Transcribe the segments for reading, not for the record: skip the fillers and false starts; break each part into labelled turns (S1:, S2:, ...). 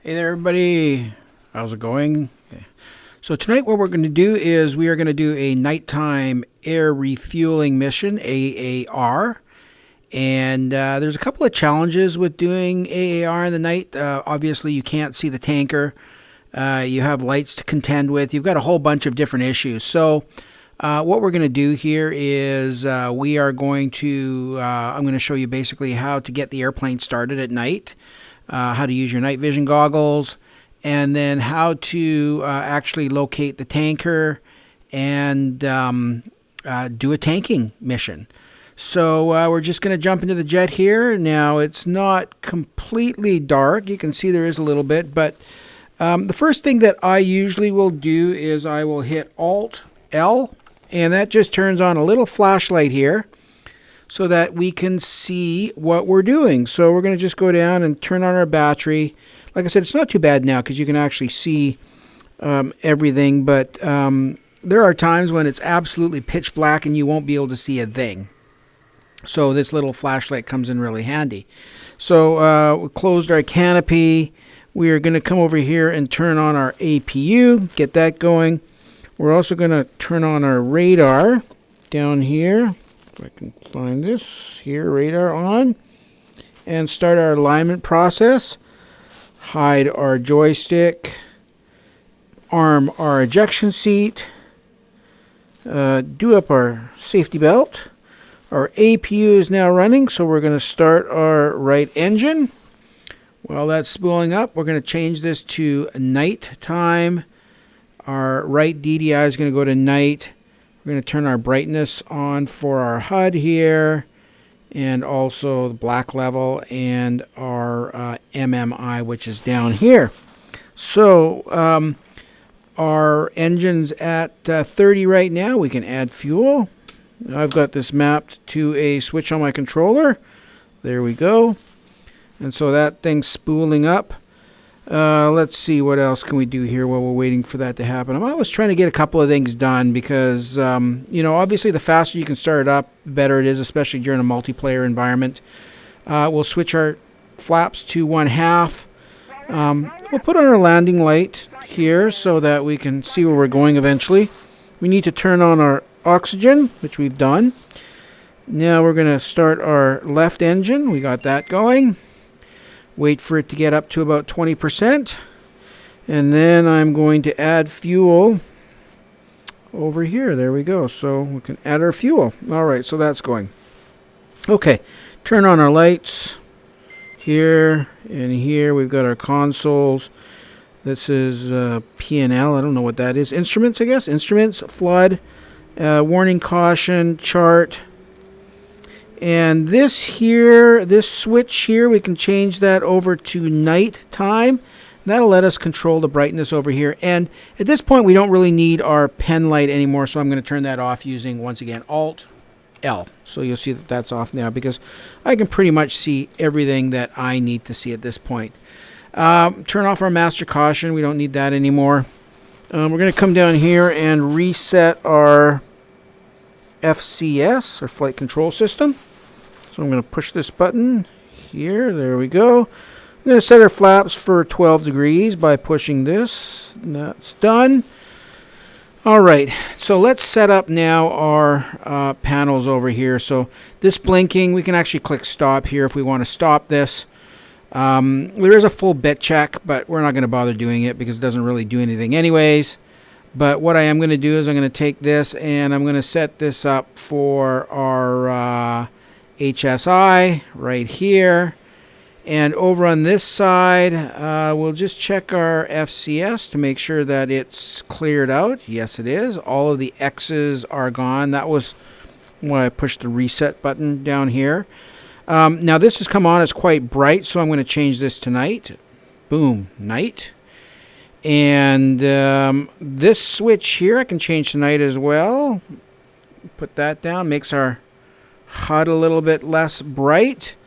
S1: Hey there, everybody. How's it going? Okay. So tonight what we're going to do is we are going to do a nighttime air refueling mission, AAR. And there's a couple of challenges with doing AAR in the night. Obviously, you can't see the tanker. You have lights to contend with. You've got a whole bunch of different issues. So what we're going to do here is we are going to, I'm going to show you basically how to get the airplane started at night. How to use your night vision goggles, and then how to actually locate the tanker and do a tanking mission. So we're just going to jump into the jet here. Now it's not completely dark. You can see there is a little bit, but the first thing that I usually will do is I will hit Alt-L, and that just turns on a little flashlight here, so that we can see what we're doing. So we're going to just go down and turn on our battery. Like I said, it's not too bad now because you can actually see everything, but there are times when it's absolutely pitch black and you won't be able to see a thing. So this little flashlight comes in really handy. So we closed our canopy. We are going to come over here and turn on our APU, get that going. We're also going to turn on our radar down here. If I can find this here, radar on, and start our alignment process. Hide our joystick, arm our ejection seat, do up our safety belt. Our APU is now running, so we're going to start our right engine. While that's spooling up, we're going to change this to night time. Our right DDI is going to go to night. We're going to turn our brightness on for our HUD here, and also the black level, and our MMI, which is down here. So our engine's at 30 right now. We can add fuel. I've got this mapped to a switch on my controller. There we go. And so that thing's spooling up. Let's see, what else can we do here while we're waiting for that to happen. I'm always trying to get a couple of things done because, you know, obviously the faster you can start it up, the better it is, especially during a multiplayer environment. We'll switch our flaps to 1/2. We'll put on our landing light here so that we can see where we're going eventually. We need to turn on our oxygen, which we've done. Now we're going to start our left engine. We got that going. Wait for it to get up to about 20%, and then I'm going to add fuel over here. There we go. So we can add our fuel. All right, so that's going. Okay, turn on our lights here and here. We've got our consoles. This is P&L. I don't know what that is. Instruments, I guess. Instruments, flood, warning, caution, chart. And this here, this switch here, we can change that over to night time. That'll let us control the brightness over here. And at this point, we don't really need our pen light anymore, so I'm going to turn that off using, once again, Alt-L. So you'll see that that's off now because I can pretty much see everything that I need to see at this point. Turn off our master caution. We don't need that anymore. We're going to come down here and reset our FCS, our flight control system. So I'm going to push this button here. There we go. I'm going to set our flaps for 12 degrees by pushing this. That's done. All right. So let's set up now our panels over here. So this blinking, we can actually click stop here if we want to stop this. There is a full bit check, but we're not going to bother doing it because it doesn't really do anything anyways. But what I am going to do is I'm going to take this and I'm going to set this up for our HSI right here. And over on this side, we'll just check our FCS to make sure that it's cleared out. Yes, it is. All of the X's are gone. That was when I pushed the reset button down here. Now this has come on as quite bright, so I'm going to change this to night. Boom, night. And this switch here I can change to night as well. Put that down, makes our HUD a little bit less bright.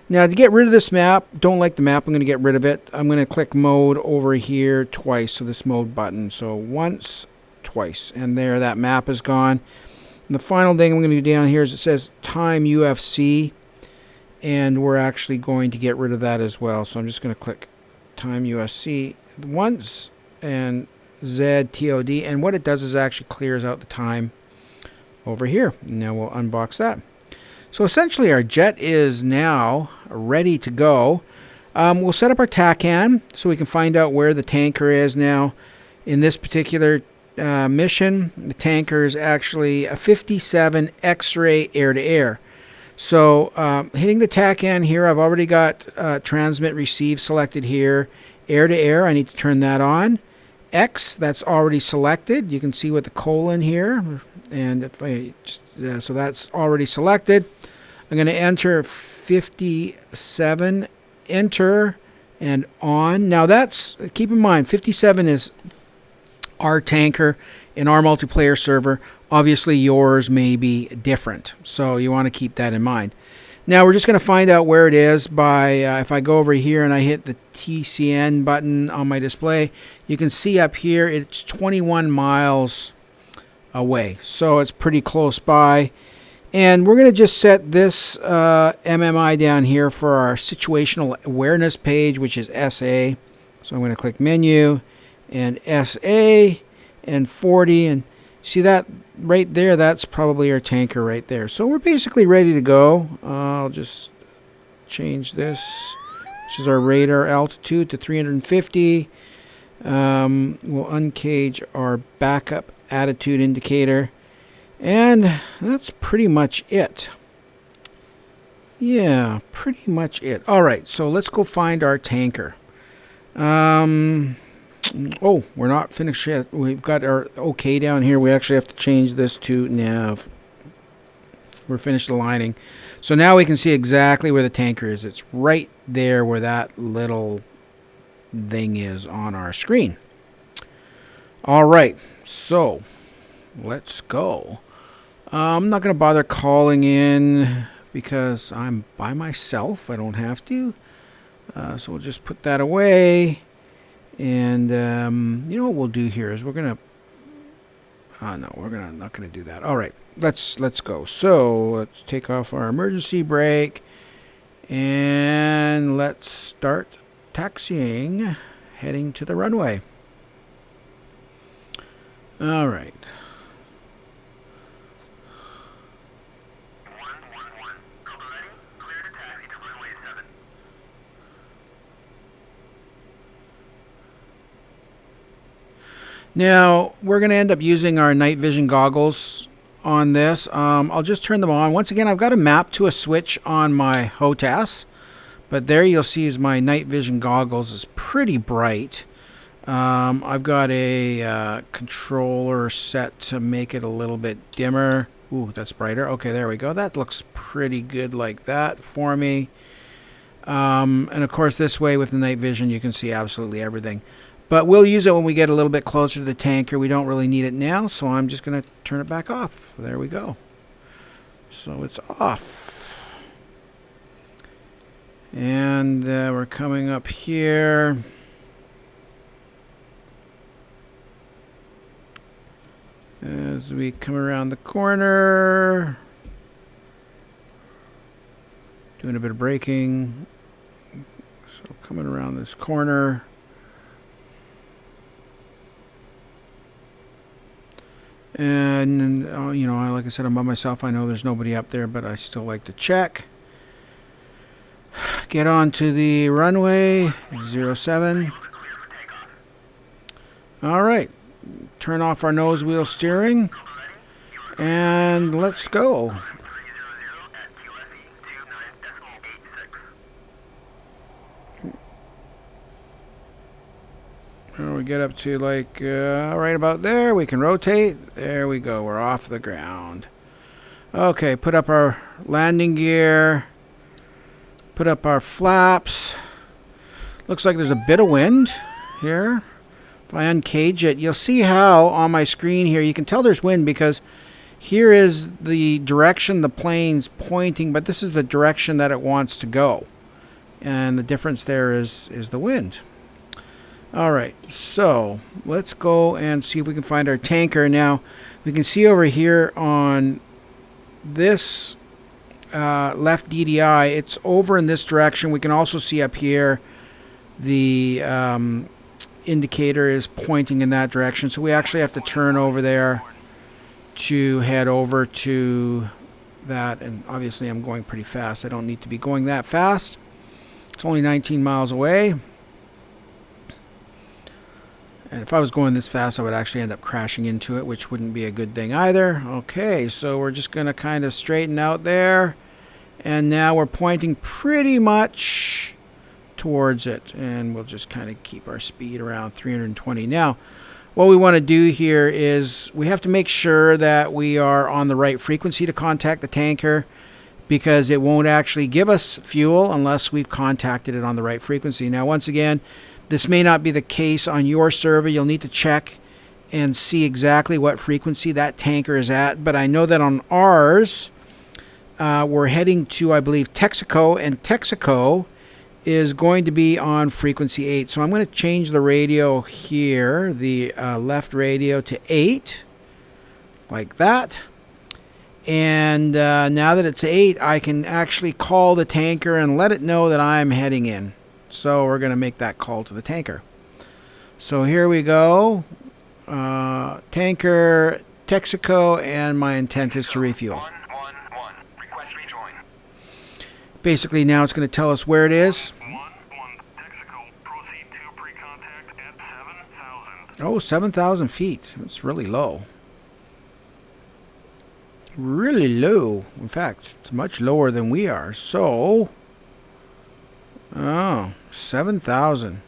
S1: Now to get rid of this map, don't like the map, I'm going to get rid of it. I'm going to click mode over here twice, so this mode button. So once, twice, and there, that map is gone. And the final thing I'm going to do down here is it says time UFC, and we're actually going to get rid of that as well. So I'm just going to click time USC once, and Z TOD, and what it does is actually clears out the time over here. Now we'll unbox that. So essentially our jet is now ready to go. We'll set up our TACAN so we can find out where the tanker is now. In this particular mission, the tanker is actually a 57 X-ray air-to-air. So hitting the TACAN here, I've already got transmit receive selected here. Air-to-air, I need to turn that on. X, that's already selected. You can see with the colon here. And if I just, so that's already selected. I'm going to enter 57, enter, and on. Now that's, keep in mind, 57 is our tanker in our multiplayer server. Obviously yours may be different, so you want to keep that in mind. Now we're just going to find out where it is by, if I go over here and I hit the TCN button on my display, you can see up here it's 21 miles away, so it's pretty close by. And we're going to just set this MMI down here for our situational awareness page, which is SA. So I'm going to click menu and SA and 40, and see that right there, that's probably our tanker right there. So we're basically ready to go. I'll just change this, which is our radar altitude, to 350. We'll uncage our backup attitude indicator, and that's pretty much it. Yeah, pretty much it. All right, so let's go find our tanker. Oh, we're not finished yet. We've got our OK down here. We actually have to change this to nav. We're finished aligning. So now we can see exactly where the tanker is. It's right there where that little thing is on our screen. All right, so let's go. I'm not going to bother calling in because I'm by myself. I don't have to. So we'll just put that away. And you know what we'll do here is we're gonna. No, we're not gonna do that. All right, let's go. So let's take off our emergency brake, and let's start taxiing, heading to the runway. All right. Now, we're going to end up using our night vision goggles on this. I'll just turn them on. Once again, I've got a map to a switch on my HOTAS, but there you'll see is my night vision goggles is pretty bright. I've got a controller set to make it a little bit dimmer. Ooh, that's brighter. Okay, there we go. That looks pretty good like that for me. And of course, this way with the night vision, you can see absolutely everything. But we'll use it when we get a little bit closer to the tanker. We don't really need it now, so I'm just going to turn it back off. There we go. So it's off. And we're coming up here. As we come around the corner. Doing a bit of braking. So coming around this corner. And, you know, like I said, I'm by myself. I know there's nobody up there, but I still like to check. Get onto the runway, 07. All right. Turn off our nose wheel steering. And let's go. And we get up to like right about there. We can rotate. There we go. We're off the ground. Okay, put up our landing gear. Put up our flaps. Looks like there's a bit of wind here. If I uncage it, you'll see how on my screen here, you can tell there's wind because here is the direction the plane's pointing, but this is the direction that it wants to go. And the difference there is the wind. All right, so let's go and see if we can find our tanker. Now, we can see over here on this left DDI, it's over in this direction. We can also see up here the indicator is pointing in that direction. So we actually have to turn over there to head over to that. And obviously I'm going pretty fast. I don't need to be going that fast. It's only 19 miles away. And if I was going this fast, I would actually end up crashing into it, which wouldn't be a good thing either. Okay, so we're just going to kind of straighten out there. And now we're pointing pretty much towards it. And we'll just kind of keep our speed around 320. Now, what we want to do here is we have to make sure that we are on the right frequency to contact the tanker, because it won't actually give us fuel unless we've contacted it on the right frequency. Now, once again, this may not be the case on your server. You'll need to check and see exactly what frequency that tanker is at. But I know that on ours, we're heading to, I believe, Texaco, and Texaco is going to be on frequency 8. So I'm going to change the radio here, the left radio, to 8, like that. And now that it's 8, I can actually call the tanker and let it know that I'm heading in. So we're going to make that call to the tanker. So here we go. Tanker, Texaco, and my intent is to refuel.
S2: Request rejoin.
S1: Basically, now it's going to tell us where it is.
S2: Texaco, proceed to pre-contact at 7,000.
S1: Oh, 7,000 feet. That's really low. Really low. In fact, it's much lower than we are. So, oh, 7,000.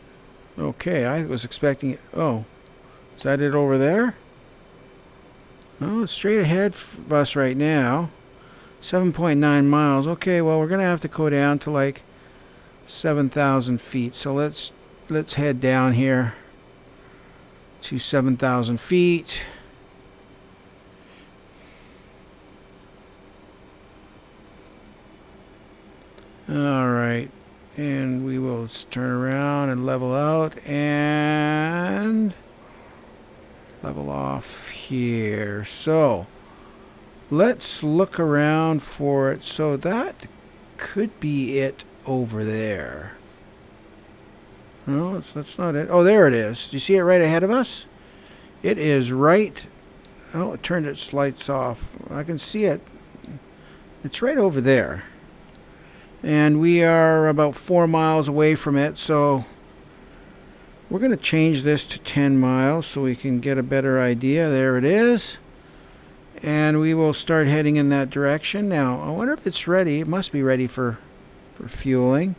S1: Okay, I was expecting it. Oh, is that it over there? Oh, it's straight ahead of us right now. 7.9 miles. Okay, well, we're going to have to go down to like 7,000 feet. So let's head down here to 7,000 feet. All right, and we will turn around and level out and level off here. So let's look around for it. So that could be it over there. No, that's not it. Oh, there it is. Do you see it right ahead of us? It is right. Oh, it turned its lights off. I can see it. It's right over there. And we are about 4 miles away from it, so we're going to change this to 10 miles so we can get a better idea. There it is. And we will start heading in that direction. Now, I wonder if it's ready. It must be ready for fueling.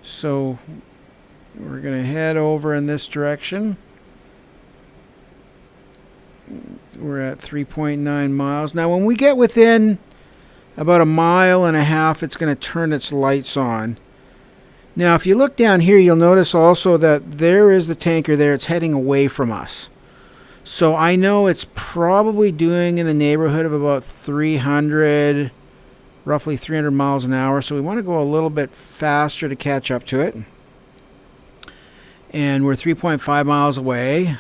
S1: So we're going to head over in this direction. We're at 3.9 miles. Now, when we get within about 1.5 miles, it's going to turn its lights on. Now, if you look down here, you'll notice also that there is the tanker there. It's heading away from us. So I know it's probably doing in the neighborhood of about 300, roughly 300 miles an hour. So we want to go a little bit faster to catch up to it. And we're 3.5 miles away.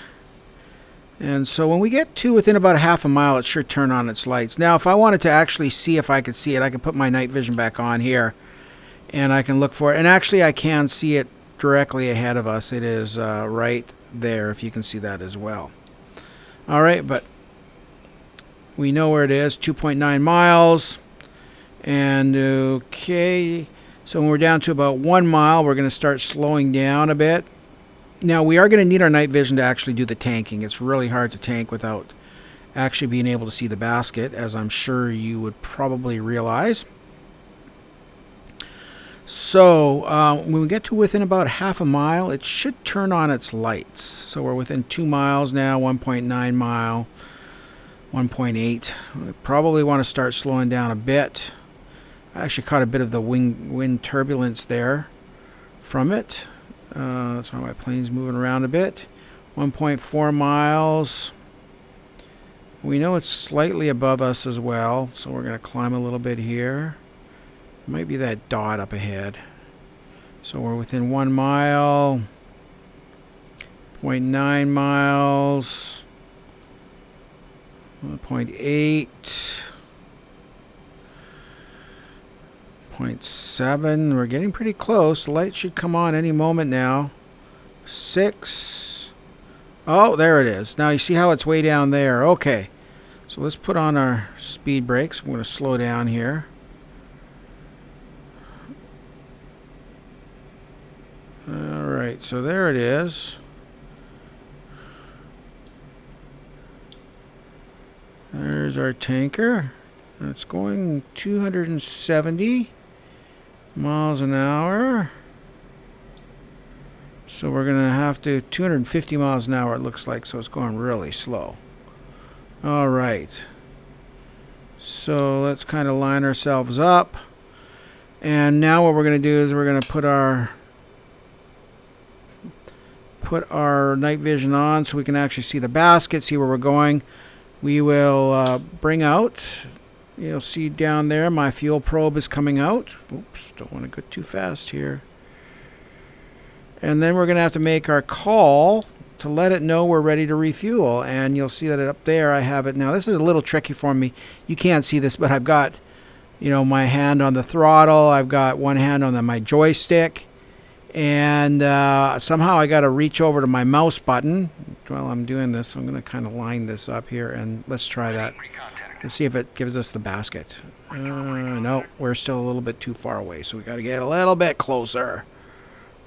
S1: And so when we get to within about 0.5 mile, it should turn on its lights. Now, if I wanted to actually see if I could see it, I could put my night vision back on here. And I can look for it. And actually, I can see it directly ahead of us. It is right there, if you can see that as well. All right, but we know where it is, 2.9 miles. And okay, so when we're down to about 1 mile, we're going to start slowing down a bit. Now, we are going to need our night vision to actually do the tanking. It's really hard to tank without actually being able to see the basket, as I'm sure you would probably realize. So, when we get to within about 0.5 mile, it should turn on its lights. So, we're within 2 miles now, 1.9 mile, 1.8. We probably want to start slowing down a bit. I actually caught a bit of the wind turbulence there from it. That's why my plane's moving around a bit. 1.4 miles. We know it's slightly above us as well, so we're going to climb a little bit here. It might be that dot up ahead. So we're within 1 mile. 0.9 miles. 0.8. 5.7. We're getting pretty close. The light should come on any moment now. 6. Oh, there it is. Now you see how it's way down there. Okay. So let's put on our speed brakes. I'm going to slow down here. Alright, so there it is. There's our tanker. It's going 270 miles an hour. So we're going to have to 250 miles an hour, it looks like, so it's going really slow. Alright. So let's kind of line ourselves up. And now what we're going to do is we're going to put our night vision on so we can actually see the basket, see where we're going. We will bring out, you'll see down there my fuel probe is coming out. Oops, don't want to go too fast here. And then we're going to have to make our call to let it know we're ready to refuel. And you'll see that up there I have it. Now this is a little tricky for me. You can't see this, but I've got, my hand on the throttle. I've got one hand on my joystick. And somehow I got to reach over to my mouse button while I'm doing this. So I'm going to kind of line this up here, and let's try that. Let's see if it gives us the basket. No, we're still a little bit too far away, so we got to get a little bit closer.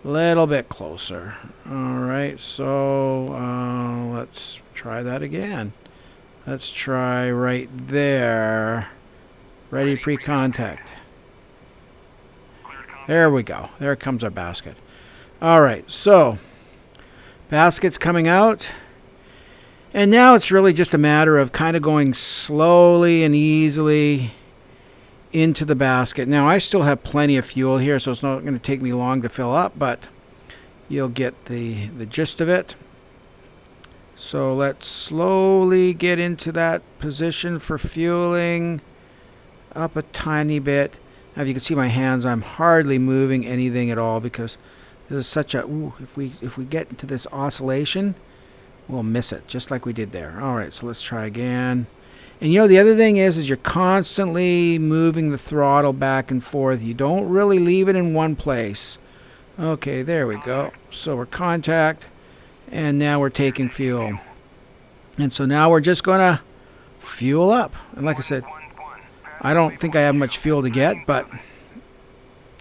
S1: Little bit closer. All right, so let's try that again. Let's try right there. Ready pre-contact. There we go. There comes our basket. All right, so basket's coming out. And now it's really just a matter of kind of going slowly and easily into the basket. Now, I still have plenty of fuel here, so it's not going to take me long to fill up, but you'll get the gist of it. So let's slowly get into that position for fueling. Up a tiny bit. Now, if you can see my hands, I'm hardly moving anything at all because this is such a... Ooh, if we get into this oscillation, we'll miss it, just like we did there. All right, so let's try again. And the other thing is you're constantly moving the throttle back and forth. You don't really leave it in one place. Okay, there we go. So we're contact, and now we're taking fuel. And so now we're just going to fuel up. And like I said, I don't think I have much fuel to get, but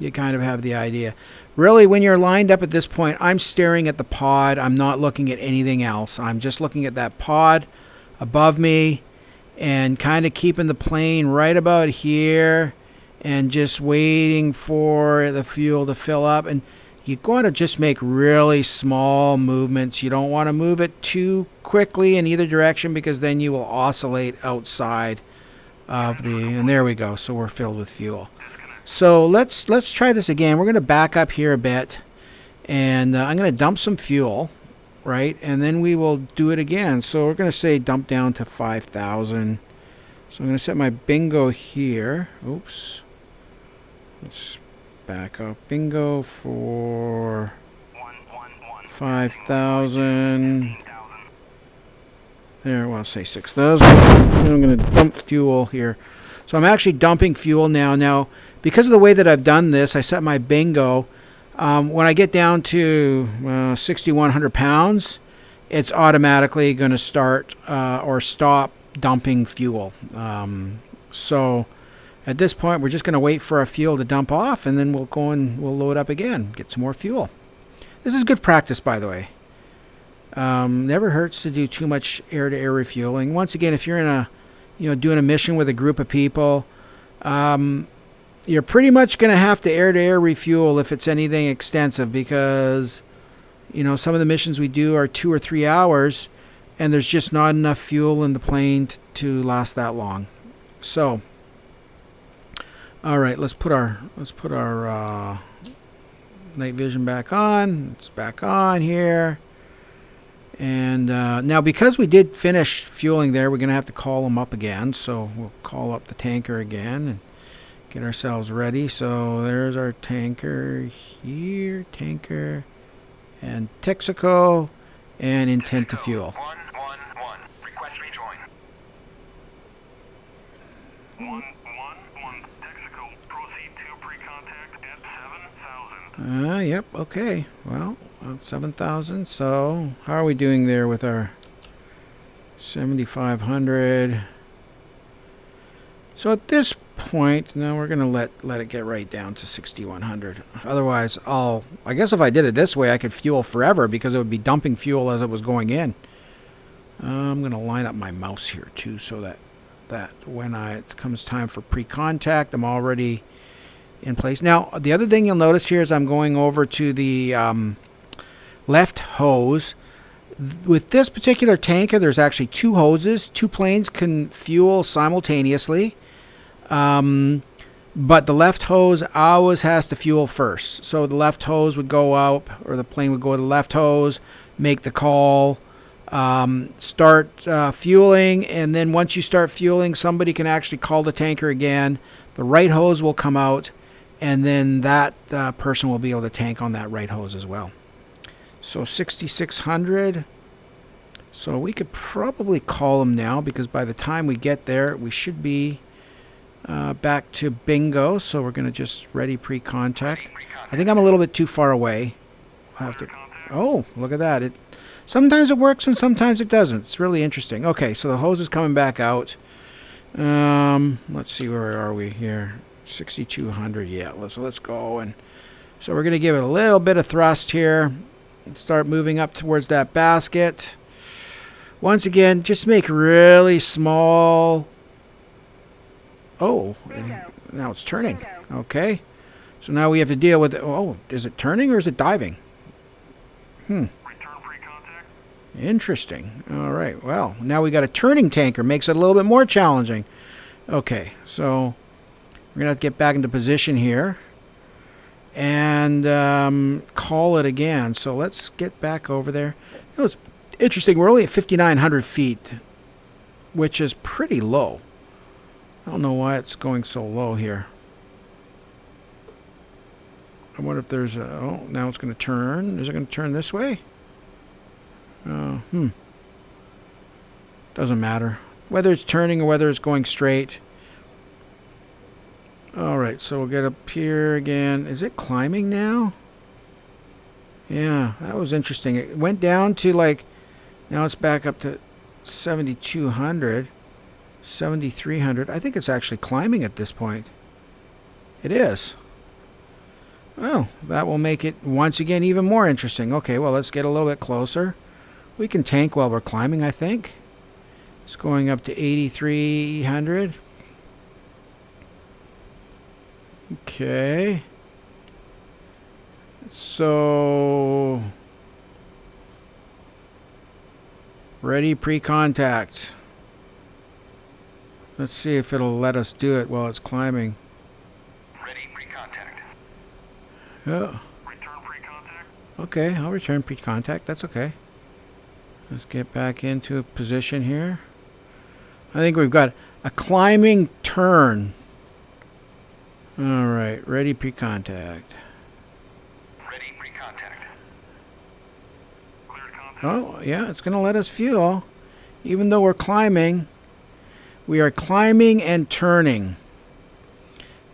S1: you kind of have the idea. Really, when you're lined up at this point, I'm staring at the pod. I'm not looking at anything else. I'm just looking at that pod above me and kind of keeping the plane right about here and just waiting for the fuel to fill up. And you want to just make really small movements. You don't want to move it too quickly in either direction because then you will oscillate outside of the... And there we go. So we're filled with fuel. So let's try this again. We're going to back up here a bit, and I'm going to dump some fuel, right? And then we will do it again. So we're going to say dump down to 5,000. So I'm going to set my bingo here. Oops. Let's back up. Bingo for 5,000. There, well, I'll say 6,000. I'm going to dump fuel here. So I'm actually dumping fuel now. Now, because of the way that I've done this, I set my bingo. When I get down to 6,100 pounds, it's automatically going to start or stop dumping fuel. So at this point, we're just going to wait for our fuel to dump off, and then we'll go and we'll load up again, get some more fuel. This is good practice, by the way. Never hurts to do too much air-to-air refueling. Once again, if you're in a doing a mission with a group of people, you're pretty much going to have to air-to-air refuel if it's anything extensive because, some of the missions we do are 2 or 3 hours, and there's just not enough fuel in the plane to last that long. So, all right, let's put our night vision back on. It's back on here. And now, because we did finish fueling there, we're going to have to call them up again. So we'll call up the tanker again and get ourselves ready. So there's our tanker here, tanker, and Texaco, and intent to fuel.
S2: 111. Request rejoin. 111. Texaco, proceed to pre-contact.
S1: Yep, okay. Well, 7,000. So, how are we doing there with our 7,500? So at this point, now we're gonna let it get right down to 6,100. Otherwise, I guess if I did it this way, I could fuel forever because it would be dumping fuel as it was going in. I'm gonna line up my mouse here too, so that when it comes time for pre-contact, I'm already in place. Now, the other thing you'll notice here is I'm going over to the left hose. With this particular tanker, there's actually two hoses. Two planes can fuel simultaneously. But the left hose always has to fuel first. So the left hose would go out, or the plane would go to the left hose, make the call, start fueling, and then once you start fueling, somebody can actually call the tanker again. The right hose will come out, and then that person will be able to tank on that right hose as well. So 6,600. So we could probably call them now, because by the time we get there, we should be back to bingo. So we're going to just ready pre-contact. I think I'm a little bit too far away. I'll have to. Oh, look at that. Sometimes it works and sometimes it doesn't. It's really interesting. Okay, so the hose is coming back out. Let's see, where are we here? 6,200. Yeah, let's go. And so we're going to give it a little bit of thrust here. Start moving up towards that basket. Once again, just make really small. Oh, now it's turning. Okay. So now we have to deal with it. Oh, is it turning or is it diving? Interesting. All right. Well, now we got a turning tanker. Makes it a little bit more challenging. Okay. So we're going to have to get back into position here and call it again. So let's get back over there. It's interesting. We're only at 5,900 feet, which is pretty low. I don't know why it's going so low here. I wonder if there's a... Oh, now it's going to turn. Is it going to turn this way? Doesn't matter. Whether it's turning or whether it's going straight. Alright, so we'll get up here again. Is it climbing now? Yeah, that was interesting. It went down to like... Now it's back up to 7,200. 7,300. I think it's actually climbing at this point. It is. Well, that will make it once again even more interesting. Okay, well, let's get a little bit closer. We can tank while we're climbing, I think. It's going up to 8,300. Okay. So, ready pre-contact. Let's see if it'll let us do it while it's climbing.
S2: Ready pre-contact.
S1: Yeah.
S2: Return pre-contact.
S1: Okay, I'll return pre-contact. That's okay. Let's get back into a position here. I think we've got a climbing turn. All right, ready pre-contact.
S2: Ready pre-contact. Cleared contact.
S1: Oh, yeah, it's going to let us fuel. Even though we're climbing, we are climbing and turning.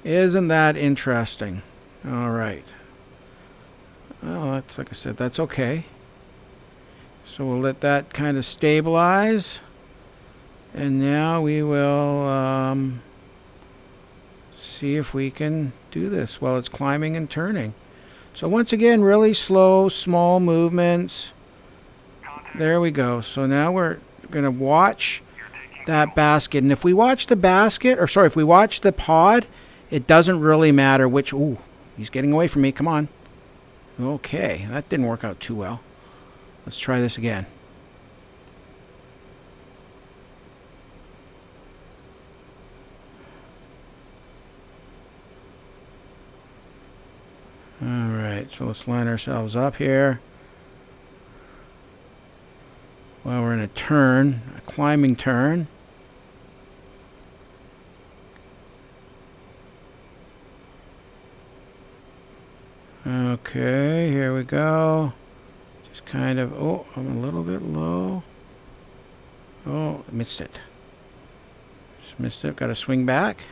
S1: Isn't that interesting? All right. Well, that's, like I said, that's okay. So we'll let that kind of stabilize. And now we will see if we can do this while it's climbing and turning. So once again, really slow, small movements. There we go. So now we're going to watch that basket. And if we watch the basket, or sorry, if we watch the pod, it doesn't really matter which... Ooh, he's getting away from me. Come on. Okay, that didn't work out too well. Let's try this again. Alright, so let's line ourselves up here. Well, we're in a turn, a climbing turn. Okay, here we go. Just kind of, oh, I'm a little bit low. Oh, missed it. Just missed it, got to swing back.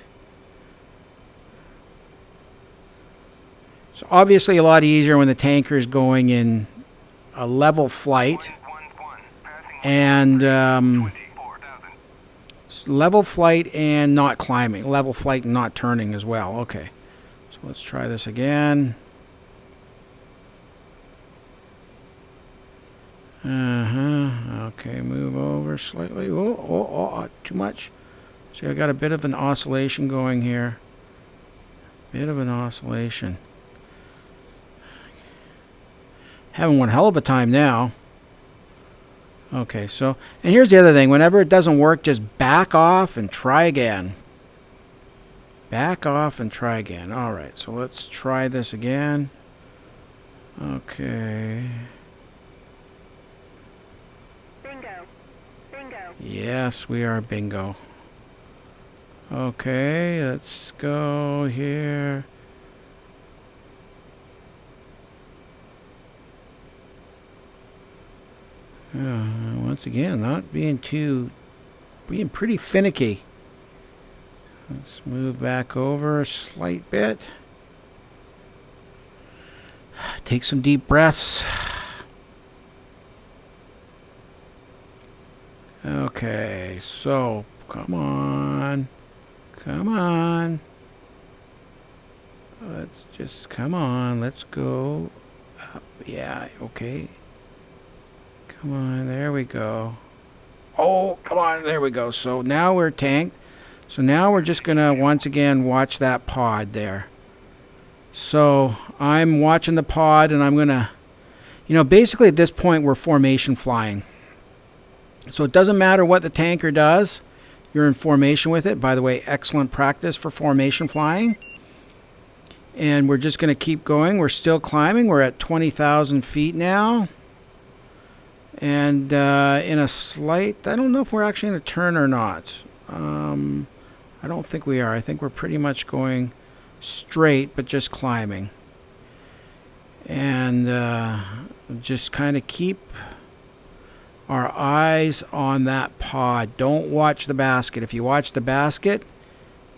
S1: So obviously a lot easier when the tanker is going in a level flight. And level flight and not climbing. Level flight and not turning as well. Okay. So let's try this again. Okay, move over slightly. Oh, too much. See, I got a bit of an oscillation going here. Bit of an oscillation. Having one hell of a time now. Okay, so, and here's the other thing. Whenever it doesn't work, just back off and try again. Back off and try again. Alright, so let's try this again. Okay. Yes, we are bingo. Okay, let's go here. Once again, not being being pretty finicky. Let's move back over a slight bit. Take some deep breaths. Okay, so come on. Come on. Let's just come on. Let's go up. Yeah, okay. Come on, there we go. Oh, come on, there we go. So now we're tanked. So now we're just going to once again watch that pod there. So I'm watching the pod and I'm going to, basically at this point we're formation flying. So it doesn't matter what the tanker does. You're in formation with it. By the way, excellent practice for formation flying. And we're just going to keep going. We're still climbing. We're at 20,000 feet now. And in a slight, I don't know if we're actually in a turn or not. I don't think we are. I think we're pretty much going straight, but just climbing. And just kind of keep our eyes on that pod. Don't watch the basket. If you watch the basket,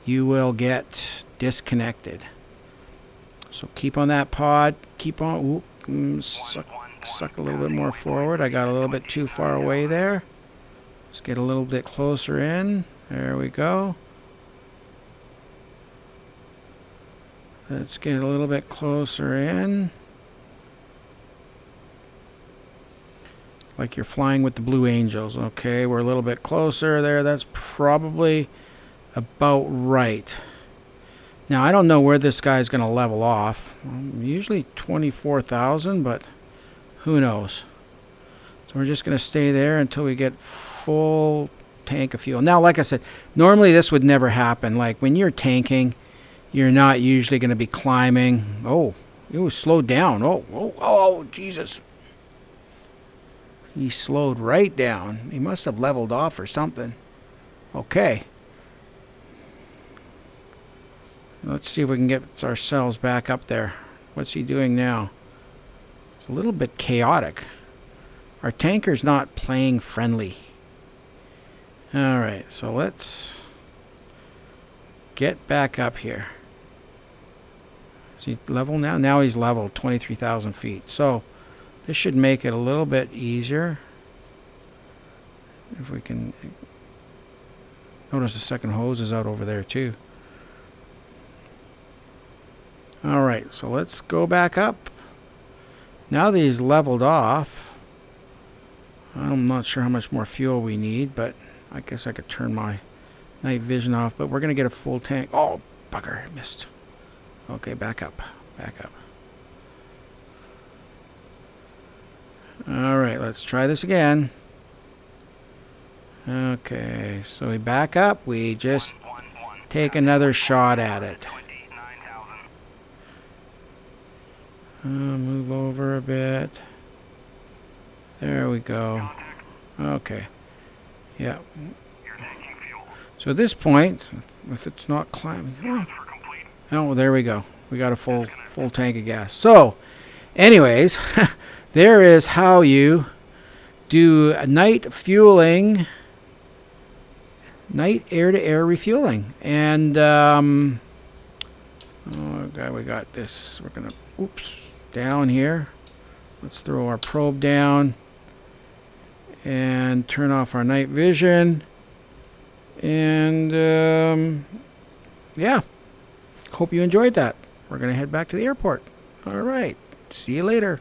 S1: you will get disconnected. So keep on that pod. Keep on. Suck a little bit more forward. I got a little bit too far away there. Let's get a little bit closer in. There we go. Let's get a little bit closer in. Like you're flying with the Blue Angels. Okay, we're a little bit closer there. That's probably about right. Now, I don't know where this guy's going to level off. Usually 24,000, but who knows? So we're just going to stay there until we get full tank of fuel. Now, like I said, normally this would never happen. Like when you're tanking, you're not usually going to be climbing. Oh, it was slowed down. Oh, Jesus. He slowed right down. He must have leveled off or something. Okay. Let's see if we can get ourselves back up there. What's he doing now? It's a little bit chaotic. Our tanker's not playing friendly. Alright, so let's get back up here. Is he level now? Now he's level 23,000 feet. So this should make it a little bit easier. If we can notice the second hose is out over there too. Alright, so let's go back up. Now that he's leveled off, I'm not sure how much more fuel we need, but I guess I could turn my night vision off, but we're going to get a full tank. Oh, bugger, missed. Okay, back up. Back up. Alright, let's try this again. Okay, so we back up. We just take another shot at it. Move over a bit. There we go. Okay. Yeah. So at this point, if it's not climbing... Oh, there we go. We got a full tank of gas. So, anyways, there is how you do night fueling, night air-to-air refueling. And, oh, God, we got this. We're going to oops, down here. Let's throw our probe down and turn off our night vision. And yeah, hope you enjoyed that. We're going to head back to the airport. All right, see you later.